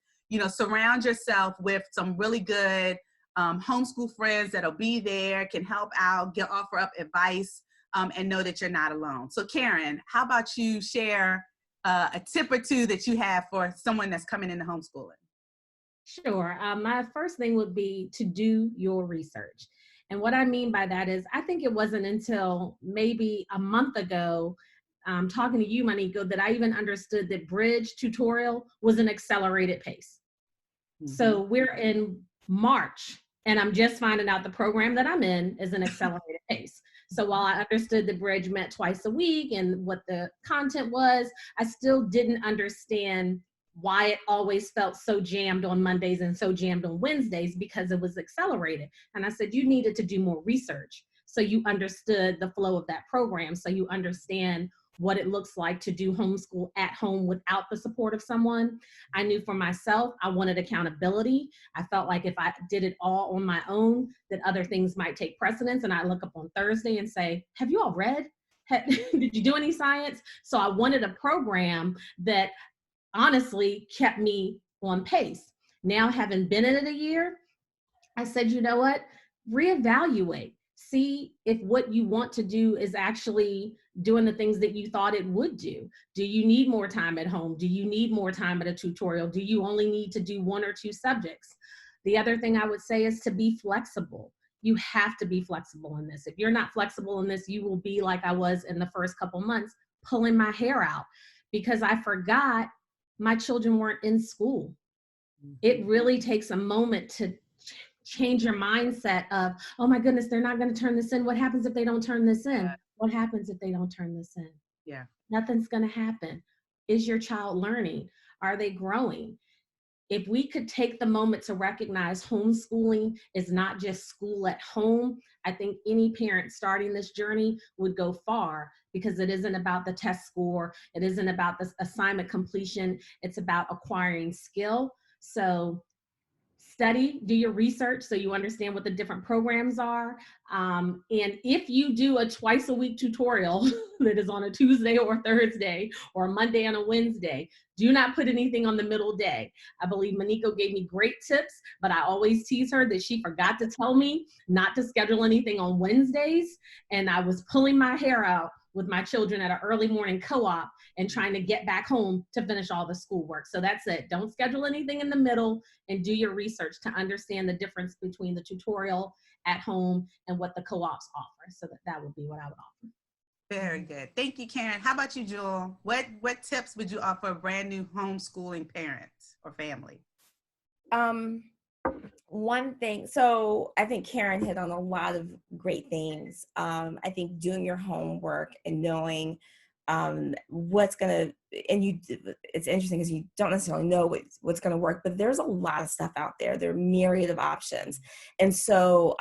surround yourself with some really good homeschool friends that'll be there, can help out, offer up advice, and know that you're not alone. So Karen, how about you share a tip or two that you have for someone that's coming into homeschooling? Sure. My first thing would be to do your research. And what I mean by that is, I think it wasn't until maybe a month ago, talking to you, Maniko, that I even understood that Bridge tutorial was an accelerated pace. Mm-hmm. So we're in March, and I'm just finding out the program that I'm in is an accelerated pace. So while I understood that Bridge met twice a week and what the content was, I still didn't understand why it always felt so jammed on Mondays and so jammed on Wednesdays, because it was accelerated. And I said, you needed to do more research so you understood the flow of that program, so you understand what it looks like to do homeschool at home without the support of someone. I knew for myself, I wanted accountability. I felt like if I did it all on my own, that other things might take precedence. And I look up on Thursday and say, have you all read? Did you do any science? So I wanted a program that honestly kept me on pace. Now, having been in it a year, I said, you know what? Reevaluate. See if what you want to do is actually doing the things that you thought it would do. Do you need more time at home? Do you need more time at a tutorial? Do you only need to do 1 or 2 subjects? The other thing I would say is to be flexible. You have to be flexible in this. If you're not flexible in this, you will be like I was in the first couple months, pulling my hair out because I forgot my children weren't in school. It really takes a moment to change your mindset of, oh my goodness, they're not going to turn this in. What happens if they don't turn this in? What happens if they don't turn this in? Yeah. Nothing's going to happen. Is your child learning? Are they growing? If we could take the moment to recognize homeschooling is not just school at home, I think any parent starting this journey would go far, because it isn't about the test score. It isn't about the assignment completion. It's about acquiring skill. So study, do your research so you understand what the different programs are. And if you do a twice a week tutorial that is on a Tuesday or Thursday or a Monday and a Wednesday, do not put anything on the middle day. I believe Maniko gave me great tips, but I always tease her that she forgot to tell me not to schedule anything on Wednesdays. And I was pulling my hair out with my children at an early morning co-op and trying to get back home to finish all the schoolwork. So that's it. Don't schedule anything in the middle, and do your research to understand the difference between the tutorial at home and what the co-ops offer. So that would be what I would offer. Very good. Thank you, Karen. How about you, Jewel? What tips would you offer a brand new homeschooling parent or family? One thing, so I think Karen hit on a lot of great things. I think doing your homework and knowing what's gonna, and it's interesting because you don't necessarily know what's gonna work, but there's a lot of stuff out there. There are myriad of options. And so,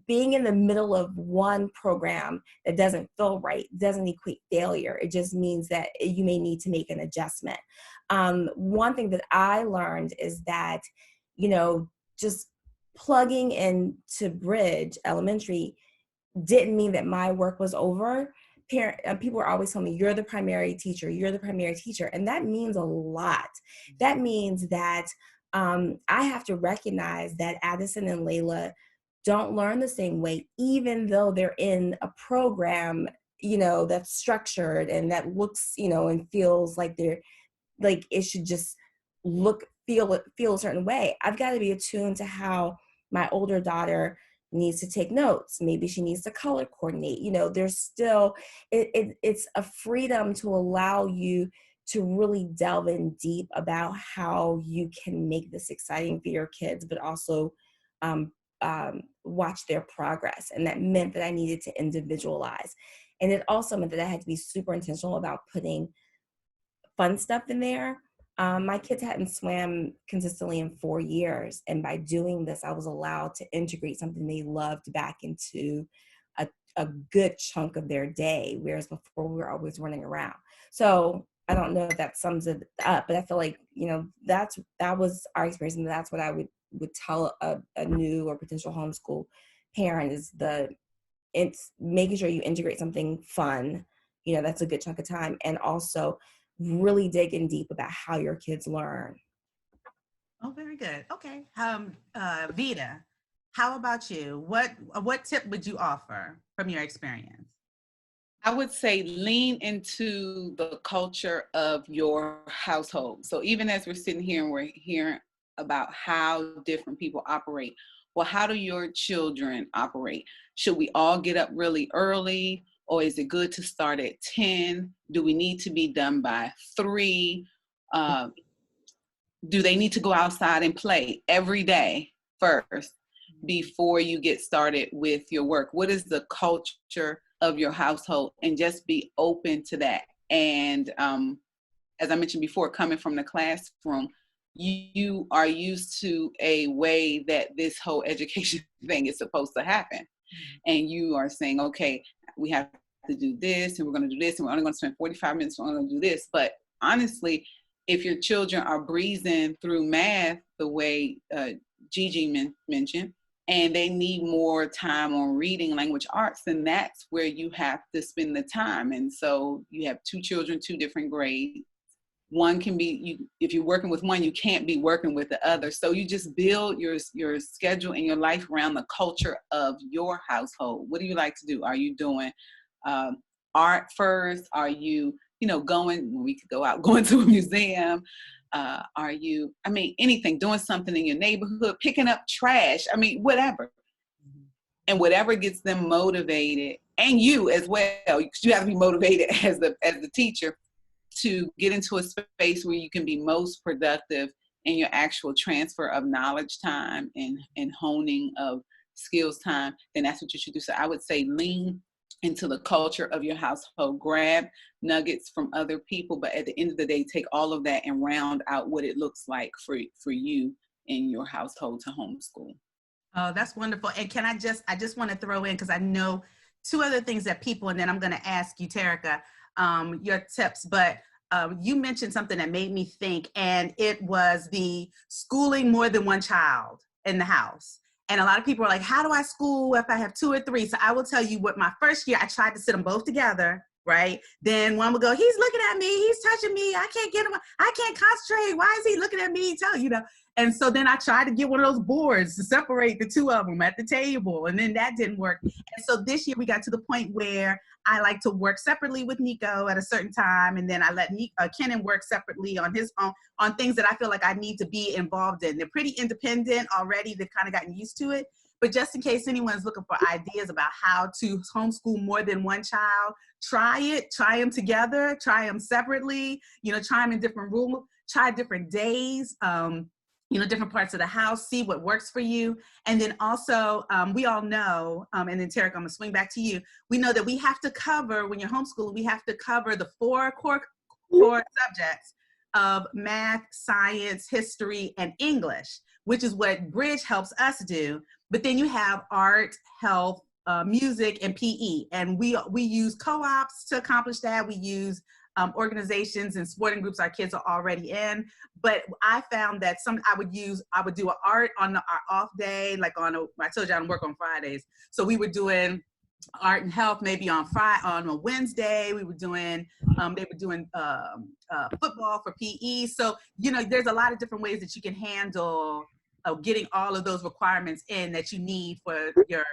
being in the middle of one program that doesn't feel right doesn't equate failure. It just means that you may need to make an adjustment. One thing that I learned is that, just plugging into Bridge Elementary didn't mean that my work was over. People were always telling me, you're the primary teacher, you're the primary teacher. And that means a lot. That means that I have to recognize that Addison and Layla don't learn the same way, even though they're in a program, that's structured and that looks, and feels like it should just feel a certain way. I've got to be attuned to how my older daughter needs to take notes. Maybe she needs to color coordinate. There's still, it's a freedom to allow you to really delve in deep about how you can make this exciting for your kids, but also watch their progress. And that meant that I needed to individualize. And it also meant that I had to be super intentional about putting fun stuff in there. My kids hadn't swam consistently in 4 years. And by doing this, I was allowed to integrate something they loved back into a good chunk of their day, whereas before we were always running around. So I don't know if that sums it up, but I feel like, that was our experience. And that's what I would tell a new or potential homeschool parent is it's making sure you integrate something fun, that's a good chunk of time, and also really digging deep about how your kids learn. Oh, very good. Okay. Vida, how about you? What tip would you offer from your experience? I would say lean into the culture of your household. So even as we're sitting here and we're hearing about how different people operate, well, how do your children operate? Should we all get up really early? Or is it good to start at 10? Do we need to be done by 3? Do they need to go outside and play every day first before you get started with your work? What is the culture of your household? And just be open to that. And as I mentioned before, coming from the classroom, you are used to a way that this whole education thing is supposed to happen. And you are saying, okay, we have to do this, and we're going to do this, and we're only going to spend 45 minutes, we're only going to do this. But honestly, if your children are breezing through math the way Gigi mentioned, and they need more time on reading language arts, then that's where you have to spend the time. And so you have 2 children, 2 different grades. one can be, if you're working with one, you can't be working with the other. So you just build your schedule and your life around the culture of your household. What do you like to do? Are you doing art first? Are you, going, we could go out, going to a museum? Are you, anything, doing something in your neighborhood, picking up trash, whatever. And whatever gets them motivated, and you as well, you have to be motivated as the teacher to get into a space where you can be most productive in your actual transfer of knowledge time and honing of skills time, then that's what you should do. So I would say lean into the culture of your household, grab nuggets from other people, but at the end of the day, take all of that and round out what it looks like for you in your household to homeschool. Oh, that's wonderful. And I just want to throw in, because I know two other things that people, and then I'm going to ask you, Terica, your tips, but you mentioned something that made me think, and it was the schooling more than one child in the house. And a lot of people are like, how do I school if I have 2 or 3? So I will tell you what, my first year, I tried to sit them both together, right? Then one would go, he's looking at me, he's touching me, I can't get him, I can't concentrate, why is he looking at me? And so then I tried to get one of those boards to separate the two of them at the table, and then that didn't work. And so this year we got to the point where I like to work separately with Nico at a certain time, and then I let Kenan work separately on his own, on things that I feel like I need to be involved in. They're pretty independent already. They've kind of gotten used to it. But just in case anyone's looking for ideas about how to homeschool more than one child, try it. Try them together. Try them separately. Try them in different rooms. Try different days. Different parts of the house, see what works for you. And then also, we all know, and then Terica, I'm gonna swing back to you. We know that we have to cover, when you're homeschooling, we have to cover the 4 core subjects of math, science, history, and English, which is what Bridge helps us do. But then you have art, health, music, and PE. And we use co-ops to accomplish that. We use organizations and sporting groups our kids are already in. But I found that I would do an art on our off day, like I told you I don't work on Fridays. So we were doing art and health maybe on a Wednesday. We were doing, they were doing football for PE. So, there's a lot of different ways that you can handle getting all of those requirements in that you need for your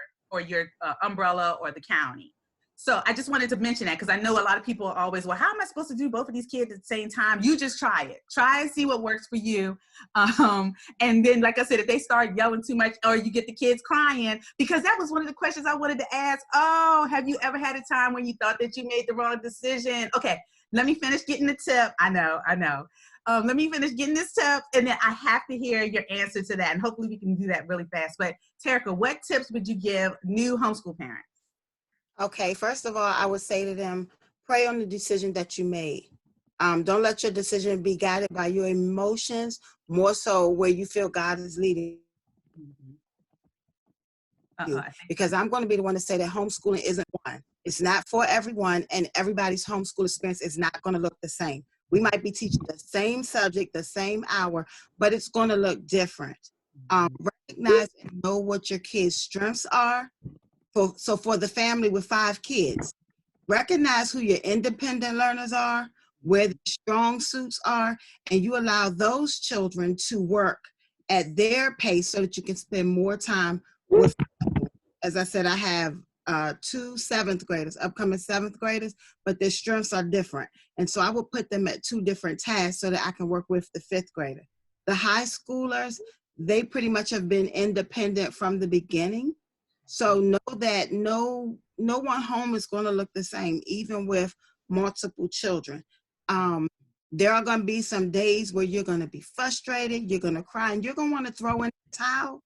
umbrella or the county. So I just wanted to mention that, because I know a lot of people are always, well, how am I supposed to do both of these kids at the same time? You just try it. Try and see what works for you. And then, like I said, if they start yelling too much or you get the kids crying, because that was one of the questions I wanted to ask. Oh, have you ever had a time when you thought that you made the wrong decision? Okay, let me finish getting the tip. I know. Let me finish getting this tip, and then I have to hear your answer to that. And hopefully we can do that really fast. But Terica, what tips would you give new homeschool parents? Okay, first of all, I would say to them, pray on the decision that you made. Don't let your decision be guided by your emotions, more so where you feel God is leading you. Because I'm going to be the one to say that homeschooling isn't one. It's not for everyone, and everybody's homeschool experience is not going to look the same. We might be teaching the same subject, the same hour, but it's going to look different. Recognize and know what your kids' strengths are. So for the family with 5 kids, recognize who your independent learners are, where the strong suits are, and you allow those children to work at their pace so that you can spend more time with them. As I said, I have 2 7th graders, upcoming 7th graders, but their strengths are different. And so I will put them at 2 different tasks so that I can work with the 5th grader. The high schoolers, they pretty much have been independent from the beginning. So know that no one home is going to look the same, even with multiple children. There are going to be some days where you're going to be frustrated, you're going to cry, and you're going to want to throw in the towel.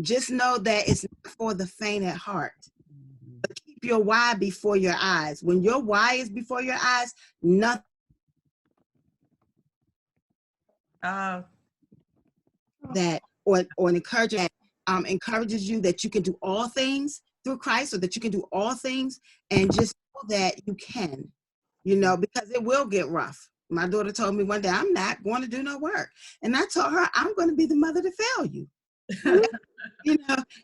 Just know that it's not for the faint at heart. But keep your why before your eyes. When your why is before your eyes, nothing. That or encouragement. Encourages you that you can do all things through Christ, or that you can do all things, and just know that you can, because it will get rough. My daughter told me one day, I'm not going to do no work. And I told her, I'm going to be the mother to fail you.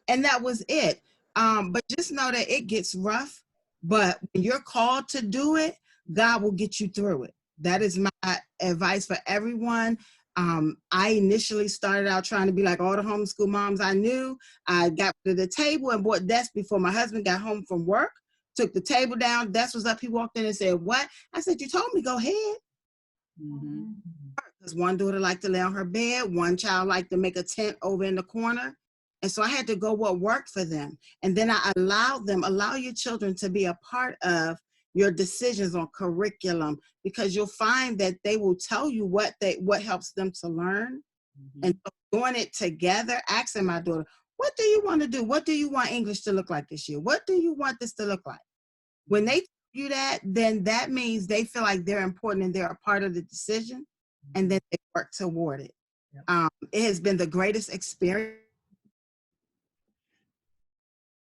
And that was it. But just know that it gets rough, but when you're called to do it, God will get you through it. That is my advice for everyone. I initially started out trying to be like all the homeschool moms I knew. I got to the table and bought desks before my husband got home from work, took the table down, desk was up. He walked in and said, "What?" I said, "You told me, go ahead." Mm-hmm. Because one daughter liked to lay on her bed, one child liked to make a tent over in the corner. And so I had to go what worked for them. And then I allowed them, allow your children to be a part of your decisions on curriculum, because you'll find that they will tell you what helps them to learn. Mm-hmm. And so doing it together, asking my daughter, "What do you want to do? What do you want English to look like this year? What do you want this to look like?" When they tell you that, then that means they feel like they're important and they're a part of the decision, and then they work toward it. Yep. It has been the greatest experience.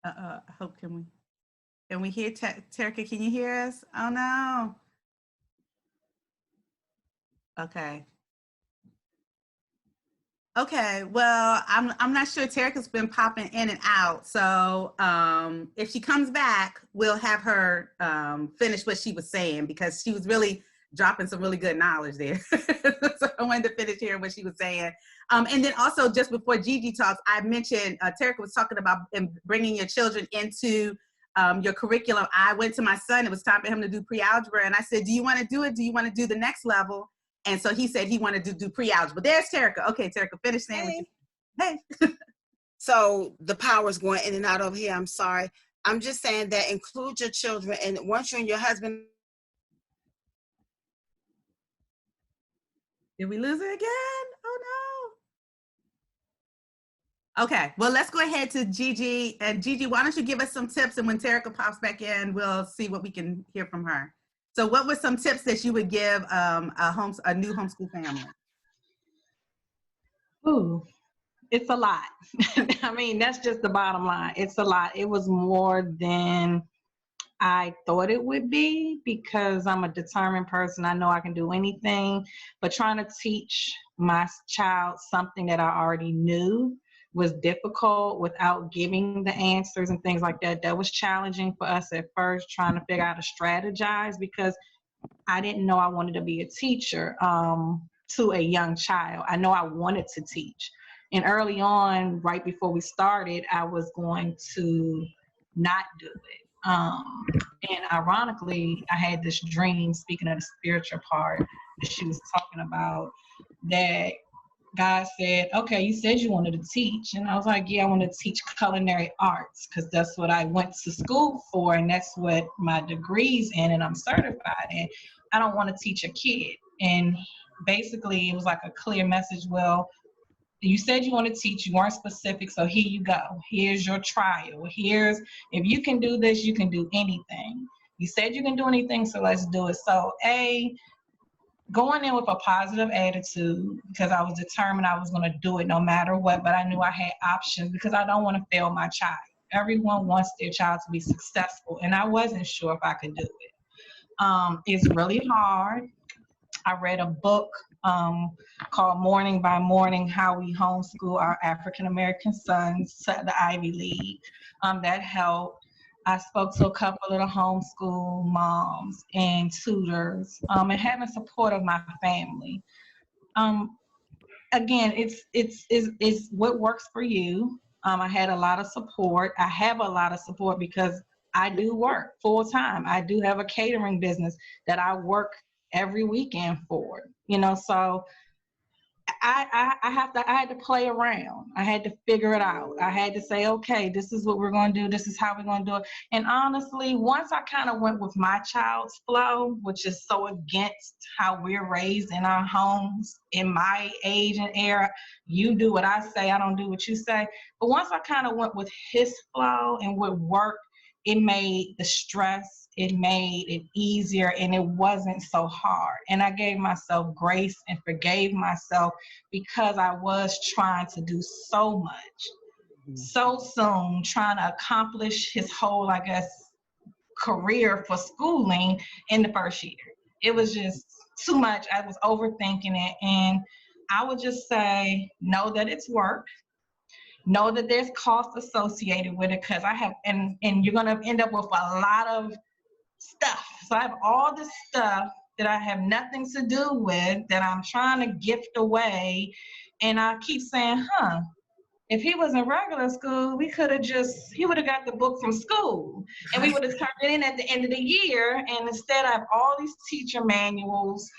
I hope can we hear Terica? Can you hear us? Oh no. Okay. Okay, well, I'm not sure. Terica's been popping in and out. So if she comes back, we'll have her finish what she was saying, because she was really dropping some really good knowledge there. So I wanted to finish hearing what she was saying. And then also, just before Gigi talks, I mentioned Terica was talking about bringing your children into your curriculum. I went to my son. It was time for him to do pre-algebra. And I said, "Do you want to do it? Do you want to do the next level?" And so he said he wanted to do pre-algebra. There's Terica. Okay, Terica, finish saying what you. Hey. So the power's going in and out over here. I'm sorry. I'm just saying that include your children. And once you and your husband. Did we lose her again? Oh no. Okay, well, let's go ahead to Gigi. And Gigi, why don't you give us some tips? And when Terica pops back in, we'll see what we can hear from her. So what were some tips that you would give a new homeschool family? Ooh, it's a lot. I mean, that's just the bottom line. It's a lot. It was more than I thought it would be, because I'm a determined person. I know I can do anything, but trying to teach my child something that I already knew was difficult without giving the answers and things like that. That was challenging for us at first, trying to figure out how to strategize, because I didn't know I wanted to be a teacher to a young child. I know I wanted to teach. And early on, right before we started, I was going to not do it. And ironically, I had this dream, speaking of the spiritual part that she was talking about, that God said, "Okay, you said you wanted to teach." And I was like, "Yeah, I want to teach culinary arts, because that's what I went to school for, and that's what my degree's in, and I'm certified in. I don't want to teach a kid." And basically, it was like a clear message. Well, you said you want to teach, you weren't specific, so here you go. Here's your trial. If you can do this, you can do anything. You said you can do anything, so let's do it. So going in with a positive attitude, because I was determined I was going to do it no matter what, but I knew I had options, because I don't want to fail my child. Everyone wants their child to be successful, and I wasn't sure if I could do it. It's really hard. I read a book called Morning by Morning, How We Homeschool Our African American Sons to the Ivy League. That helped. I spoke to a couple of the homeschool moms and tutors, and having support of my family. Again, it's what works for you. I had a lot of support. I have a lot of support because I do work full time. I do have a catering business that I work every weekend for, so I had to play around. I had to figure it out. I had to say, okay, this is what we're going to do. This is how we're going to do it. And honestly, once I kind of went with my child's flow, which is so against how we're raised in our homes, in my age and era, you do what I say, I don't do what you say. But once I kind of went with his flow and what worked, it made the stress, it made it easier, and it wasn't so hard. And I gave myself grace and forgave myself, because I was trying to do so much so soon, trying to accomplish his whole, I guess, career for schooling in the first year. It was just too much. I was overthinking it. And I would just say, know that it's work. Know that there's costs associated with it, because I have, and you're going to end up with a lot of stuff. So I have all this stuff that I have nothing to do with, that I'm trying to gift away. And I keep saying, if he was in regular school, he would have got the book from school and we would have turned it in at the end of the year. And instead I have all these teacher manuals,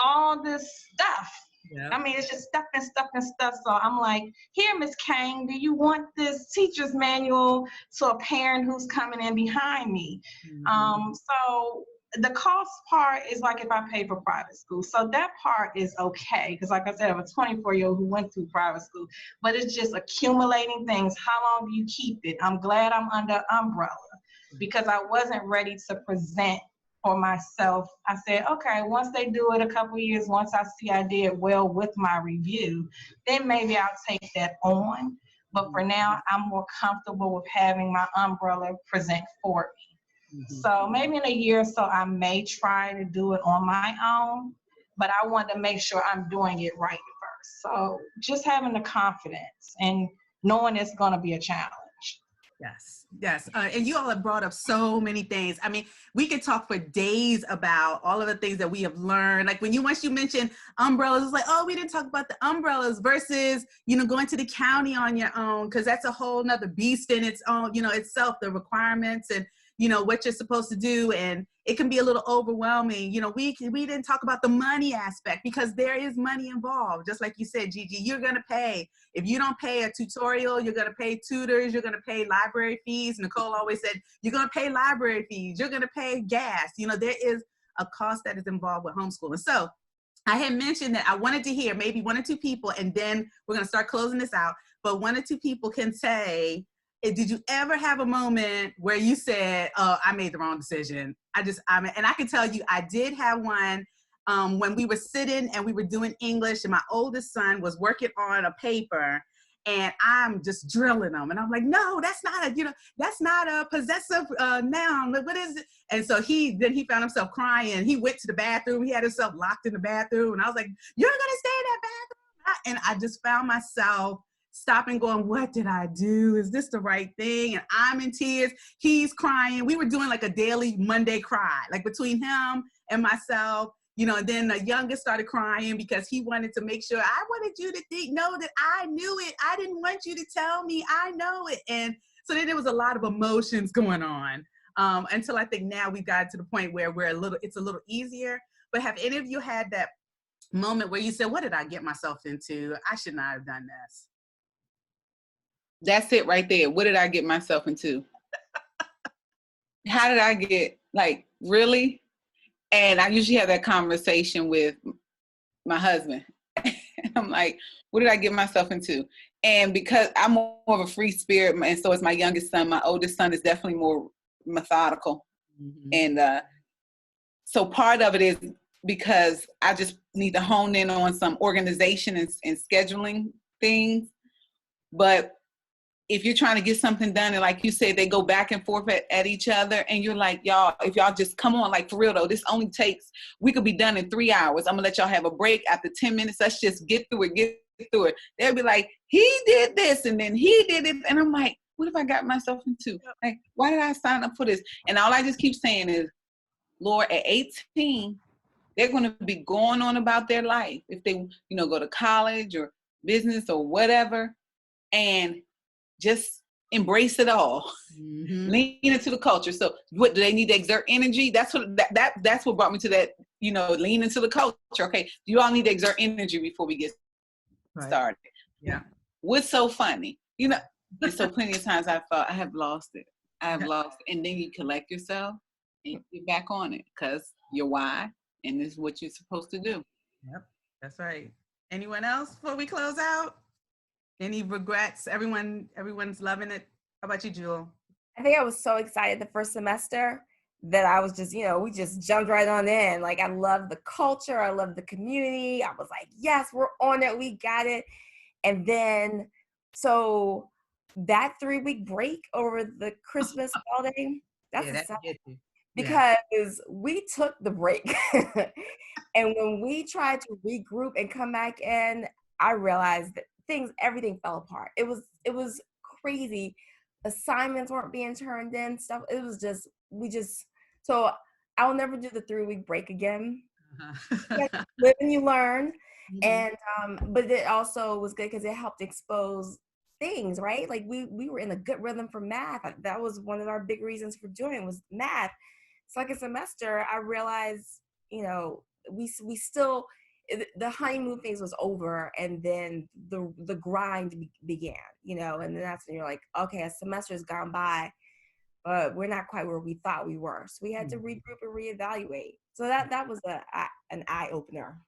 all this stuff. Yep. I mean, it's just stuff and stuff and stuff. So I'm like, here, Miss Kane, do you want this teacher's manual to a parent who's coming in behind me? So the cost part is like if I pay for private school. So that part is okay. Because like I said, I'm a 24-year-old who went through private school. But it's just accumulating things. How long do you keep it? I'm glad I'm under umbrella because I wasn't ready to present for myself. I said, okay, once they do it a couple of years, once I see I did well with my review, then maybe I'll take that on. But for now, I'm more comfortable with having my umbrella present for me. So maybe in a year or so, I may try to do it on my own, but I want to make sure I'm doing it right first. So just having the confidence and knowing it's going to be a challenge. Yes. And you all have brought up so many things. I mean, we could talk for days about all of the things that we have learned. Like once you mentioned umbrellas, it's like, oh, we didn't talk about the umbrellas versus, going to the county on your own, because that's a whole nother beast in its own, itself, the requirements and, what you're supposed to do. And it can be a little overwhelming. We didn't talk about the money aspect because there is money involved. Just like you said, Gigi, you're going to pay. If you don't pay a tutorial, you're going to pay tutors, you're going to pay library fees. Nicole always said, you're going to pay library fees, you're going to pay gas. There is a cost that is involved with homeschooling. So I had mentioned that I wanted to hear maybe one or two people, and then we're going to start closing this out, but one or two people can say, did you ever have a moment where you said, oh, I made the wrong decision? And I can tell you, I did have one when we were sitting and we were doing English, and my oldest son was working on a paper, and I'm just drilling him. And I'm like, no, that's not a possessive noun. What is it? And so he found himself crying. He went to the bathroom. He had himself locked in the bathroom. And I was like, you're going to stay in that bathroom? And I just found myself stopping, going, what did I do? Is this the right thing? And I'm in tears. He's crying. We were doing like a daily Monday cry, like between him and myself, and then the youngest started crying because he wanted to make sure, I wanted you to know that I knew it. I didn't want you to tell me I know it. And so then there was a lot of emotions going on until I think now we've got to the point where it's a little easier. But have any of you had that moment where you said, what did I get myself into? I should not have done this. That's it right there. What did I get myself into? How did I get, really? And I usually have that conversation with my husband. I'm like, what did I get myself into? And because I'm more of a free spirit, and so is my youngest son. My oldest son is definitely more methodical. And so part of it is because I just need to hone in on some organization and scheduling things. But if you're trying to get something done, and like you said, they go back and forth at each other, and you're like, y'all, if y'all just come on, for real though, this only takes, we could be done in 3 hours. I'm gonna let y'all have a break after 10 minutes. Let's just get through it. They'll be like, he did this, and then he did it. And I'm like, what have I got myself into? Like, why did I sign up for this? And all I just keep saying is, Lord, at 18, they're gonna be going on about their life. If they, go to college or business or whatever, and just embrace it all. Lean into the culture. So what do they need to exert energy? That's what brought me to that, lean into the culture. Okay, you all need to exert energy before we get started. Yeah. What's so funny? There's so plenty of times I thought I have lost it. And then you collect yourself and get back on it because your why, and this is what you're supposed to do. Yep, that's right. Anyone else before we close out? Any regrets? Everyone's loving it. How about you, Jewel? I think I was so excited the first semester that I was just, we just jumped right on in. I love the culture. I love the community. I was like, yes, we're on it. We got it. And then, so that 3-week break over the Christmas holiday, that's because we took the break. And when we tried to regroup and come back in, I realized that everything fell apart. It was crazy. Assignments weren't being turned in, stuff. It was just, so I'll never do the 3-week break again. Live and you learn. Mhm. And but it also was good because it helped expose things, right? Like we were in a good rhythm for math. That was one of our big reasons for doing was math. Second semester, I realized, you know, we still, the honeymoon phase was over, and then the grind began, you know, and then that's when you're like, okay, a semester has gone by, but we're not quite where we thought we were. So we had to regroup and reevaluate. So that was an eye opener.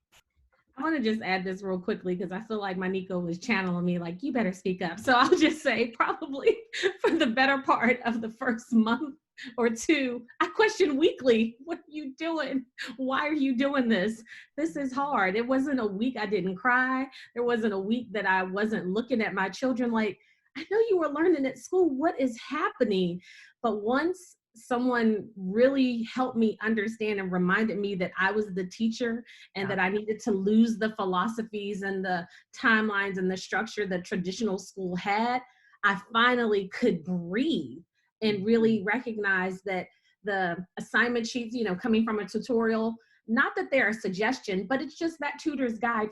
I want to just add this real quickly because I feel like my Nico was channeling me like, you better speak up. So I'll just say probably for the better part of the first month or two, I question weekly, what are you doing? Why are you doing this? This is hard. It wasn't a week I didn't cry. There wasn't a week that I wasn't looking at my children like, I know you were learning at school. What is happening? But once someone really helped me understand and reminded me that I was the teacher and that I needed to lose the philosophies and the timelines and the structure that traditional school had, I finally could breathe and really recognize that the assignment sheets, you know, coming from a tutorial, not that they're a suggestion, but it's just that tutor's guide.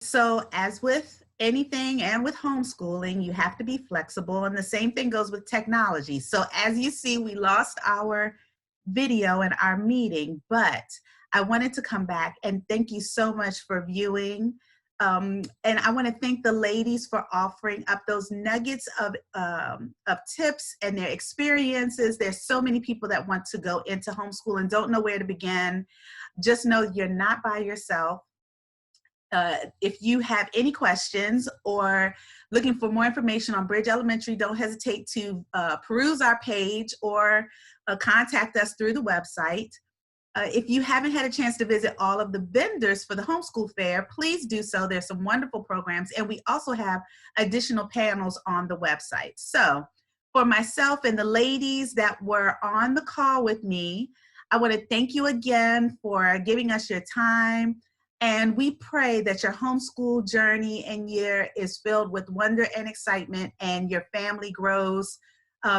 So as with anything and with homeschooling, you have to be flexible, and the same thing goes with technology. So as you see, we lost our video in our meeting, but I wanted to come back and thank you so much for viewing. And I want to thank the ladies for offering up those nuggets of tips and their experiences. There's so many people that want to go into homeschool and don't know where to begin. Just know you're not by yourself. If you have any questions or looking for more information on Bridge Elementary, don't hesitate to peruse our page or contact us through the website. If you haven't had a chance to visit all of the vendors for the homeschool fair, please do so. There's some wonderful programs, and we also have additional panels on the website. So for myself and the ladies that were on the call with me, I want to thank you again for giving us your time. And we pray that your homeschool journey and year is filled with wonder and excitement, and your family grows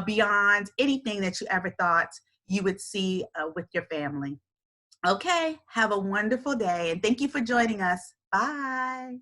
beyond anything that you ever thought you would see with your family. Okay, have a wonderful day, and thank you for joining us. Bye.